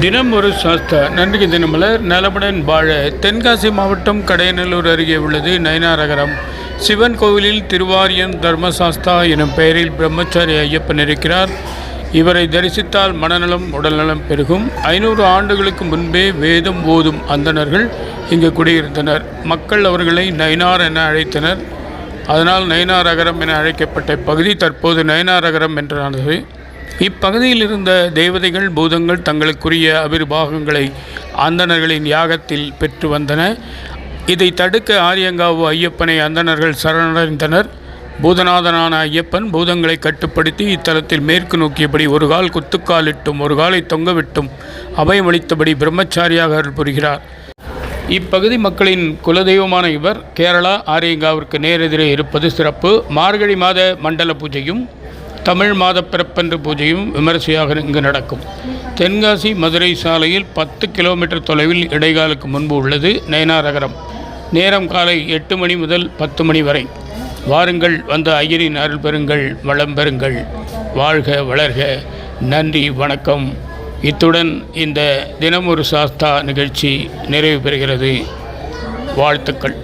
தினம் ஒரு சாஸ்தா. நன்றிக்கு தினமலர். நலமுடன் வாழ. தென்காசி மாவட்டம் கடையநல்லூர் அருகே உள்ளது நயினாரகரம் சிவன் கோவிலில் திருவாரியன் தர்மசாஸ்தா எனும் பெயரில் பிரம்மச்சாரி ஐயப்பன் இருக்கிறார். இவரை தரிசித்தால் மனநலம் உடல்நலம் பெருகும். 500 ஆண்டுகளுக்கு முன்பே வேதம் ஓதும் அந்தணர்கள் இங்கு குடியிருந்தனர். மக்கள் அவர்களை நயினார் என அழைத்தனர். அதனால் நயினாரகரம் என அழைக்கப்பட்ட பகுதி தற்போது நயினாரகரம் என்றானது. இப்பகுதியில் இருந்த தேவதைகள் பூதங்கள் தங்களுக்குரிய அபிர்வாகங்களை அந்தணர்களின் யாகத்தில் பெற்று வந்தன. இதை தடுக்க ஆரியங்காவு ஐயப்பனை அந்தணர்கள் சரணடைந்தனர். பூதநாதனான ஐயப்பன் பூதங்களை கட்டுப்படுத்தி இத்தலத்தில் மேற்கு நோக்கியபடி ஒரு கால் குத்துக்காலிட்டும் ஒரு காலை தொங்கவிட்டும் அபயமளித்தபடி பிரம்மச்சாரியாக அருள் புரிகிறார். இப்பகுதி மக்களின் குலதெய்வமான இவர் கேரளா ஆரியங்காவிற்கு நேரெதிரே இருப்பது சிறப்பு. மார்கழி மாத மண்டல பூஜையும் தமிழ் மாத பிறப்பன்று பூஜையும் விமரிசையாக இங்கு நடக்கும். தென்காசி மதுரை சாலையில் 10 கிலோமீட்டர் தொலைவில் இடைக்காலுக்கு முன்பு உள்ளது நயினாரகரம். நேரம் காலை 8 மணி முதல் 10 மணி வரை. வாருங்கள், வந்த ஐயரின் அருள் பெறுங்கள், வளம் பெறுங்கள், வாழ்க வளர்க. நன்றி, வணக்கம். இத்துடன் இந்த தினம் ஒரு சாஸ்தா நிகழ்ச்சி நிறைவு பெறுகிறது. வாழ்த்துக்கள்.